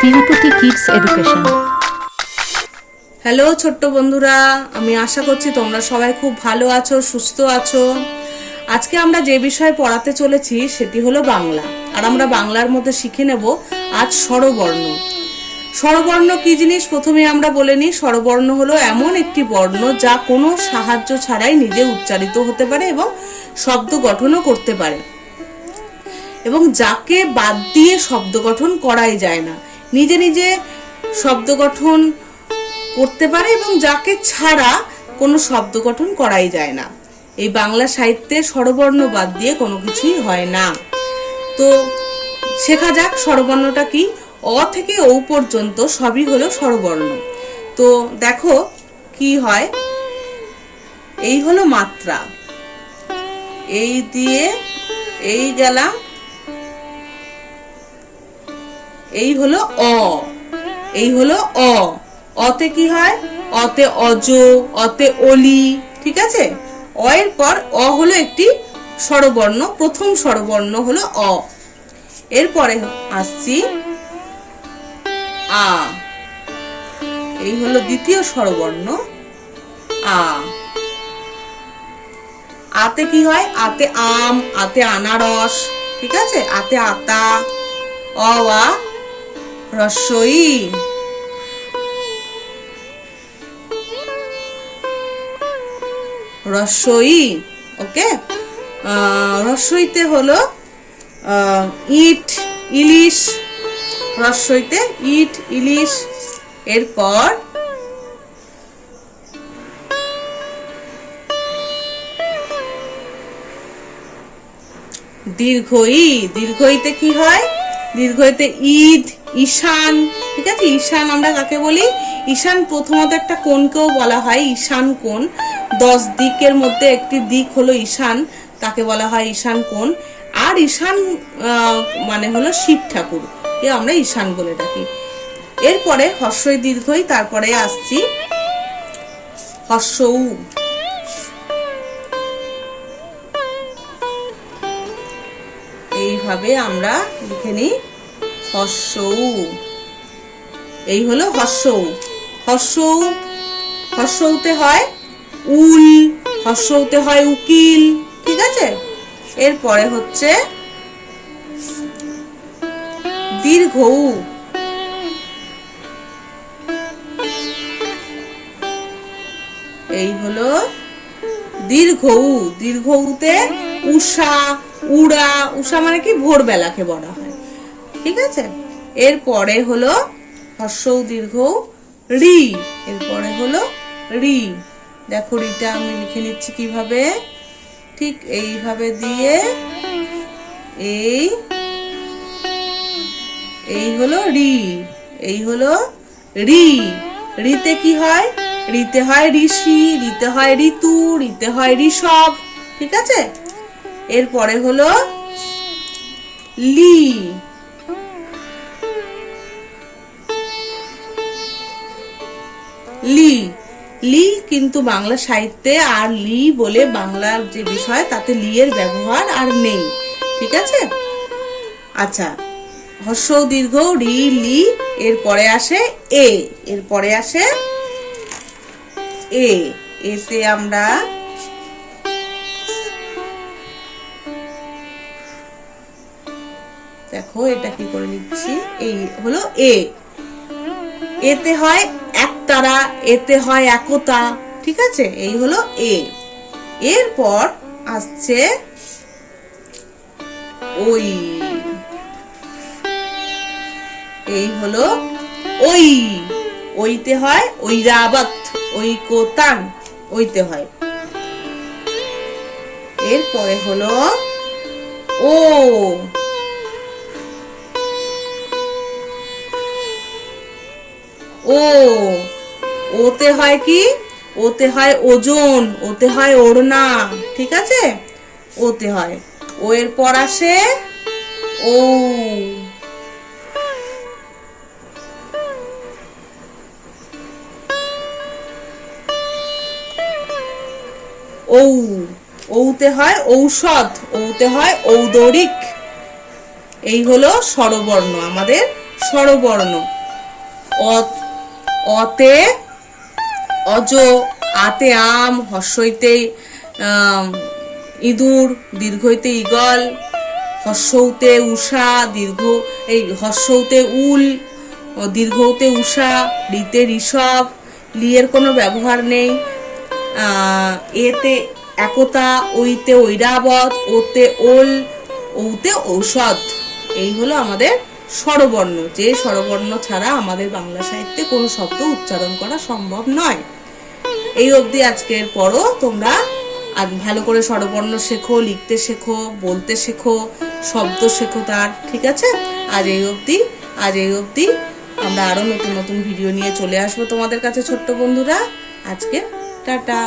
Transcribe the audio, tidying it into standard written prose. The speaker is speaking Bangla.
Tirupati kids education. হ্যালো ছোট্ট বন্ধুরা, আমি আশা করছি তোমরা সবাই খুব ভালো আছো, সুস্থ আছো। আজকে আমরা যে বিষয় পড়াতে চলেছি সেটি হলো বাংলা। আর আমরা বাংলার মধ্যে শিখে নেব আজ স্বরবর্ণ। স্বরবর্ণ কি জিনিস প্রথমে আমরা বলে নিই। স্বরবর্ণ হলো এমন একটি বর্ণ যা কোনো সাহায্য ছাড়াই নিজে উচ্চারিত হতে পারে এবং শব্দ গঠনও করতে পারে, এবং যাকে বাদ দিয়ে শব্দ গঠন করাই যায় না। নিজে নিজে শব্দ গঠন করতে পারে এবং যাকে ছাড়া কোনো শব্দ গঠন করাই যায় না। এই বাংলা সাহিত্যে স্বরবর্ণ বাদ দিয়ে কোনো কিছুই হয় না। তো শেখা যাক স্বরবর্ণটা কি। অ থেকে ও পর্যন্ত সবই হলো স্বরবর্ণ। তো দেখো কি হয়। এই হলো মাত্রা, এই দিয়ে এই গেলাম, এই হলো অ, এই হলো অ। অতে কি হয়? অতে অজ, অতে অলি, ঠিক আছে। অ এর পর অ হলো একটি স্বরবর্ণ, প্রথম স্বরবর্ণ হলো অ। এরপরে আসছি আ, এই হলো দ্বিতীয় স্বরবর্ণ আ। আতে কি হয়? আতে আম, আতে আনারস, ঠিক আছে। আতে আতা, অ আ রস্বই, রস্বই, ওকে। রস্বইতে হলো ইট, ইলিশ, রস্বইতে ইট, ইলিশ। এরপর দীর্ঘই, দীর্ঘইতে কি হয়? দীর্ঘইতে ঈদ, ঈশান, ঠিক আছে। ঈশান আমরা কাকে বলি? ঈশান প্রথমত একটা কোণকেও বলা হয় ঈশান কোণ। 10 দিকের মধ্যে একটি দিক হলো ঈশান, তাকে বলা হয় ঈশান কোণ। আর ঈশান মানে হলো শিব ঠাকুর, কে আমরা ঈশান বলে ডাকি। এরপরে হর্ষই দীর্ঘই, তারপরে আসছি হর্ষৌ। এইভাবে আমরা লিখে নিই হর্ষৌ। এই হলো হর্ষৌ। হর্ষৌ, হর্ষৌতে হয় উল, হর্ষৌতে হয় উকিল, ঠিক আছে। এরপরে হচ্ছে দীর্ঘৌ। এই হলো দীর্ঘৌ। দীর্ঘৌতে উষা, উড়া, উষা মানে কি? ভোরবেলাকে বলা হয়, ঠিক আছে। এরপরে হলো হর্ষৌ দীর্ঘৌ রি, এরপরে হলো রি। দেখো রিটা আমি লিখে নিচ্ছি কিভাবে, ঠিক এইভাবে দিয়ে এই, এই হলো রি, এই হলো রি। রিতে কি হয়? রিতে হয় ঋষি, রিতে হয় ঋতু, রিতে হয় ঋষভ, ঠিক আছে। এরপরে হলো লি, লি। লি কিন্তু বাংলা সাহিত্যে আর লি বলে বাংলার যে বিষয় তাতে লি এর ব্যবহার আর নেই, ঠিক আছে। আচ্ছা, হর্ষৌ দীর্ঘ রি, লি। এরপরে আসে এ, এরপরে আসে এ। এতে আমরা দেখো এটা কি করে লিখছি। এই হলো এ। এতে হয় একতারা, এতে হয় একতা, ঠিক আছে। এই হলো এ। এরপর আসছে ওই, এই হলো ওই। ওইতে হয় ঐরাবত, ঐকতান, ওইতে হয়। এরপরে হলো ও, ও। ওতে হয় কি? ওতে হয় ওজন, ওতে হয় ওড়না, ঠিক আছে। ওতে হয়। ও এর পর আসে ও, ঔ। ঔতে হয় ঔষধ, ঔতে হয় ঔদরিক। এই হলো স্বরবর্ণ, আমাদের স্বরবর্ণ। অতে অজ, আতে আম, হর্ষইতে ইঁদুর, দীর্ঘইতে ঈগল, হর্ষৌতে উষা, হর্ষৌতে উল, দীর্ঘতে উষা, রিতে ঋষভ, লিয়ের কোনো ব্যবহার নেই, এতে একতা, ওইতে ঐরাবত, ওতে ওল, ওতে ঔষধ। এই হলো আমাদের স্বরবর্ণ, যে স্বরবর্ণ ছাড়া আমাদের বাংলা সাহিত্যে কোনো শব্দ উচ্চারণ করা সম্ভব নয়। এই অবধি আজকের পড়ো তোমরা, আর ভালো করে স্বরবর্ণ শেখো, লিখতে শেখো, বলতে শেখো, শব্দ শেখো তার, ঠিক আছে? আজ এই অবধি। আমরা আরো নতুন নতুন ভিডিও নিয়ে চলে আসবো তোমাদের কাছে ছোট্ট বন্ধুরা। আজকে টাটা।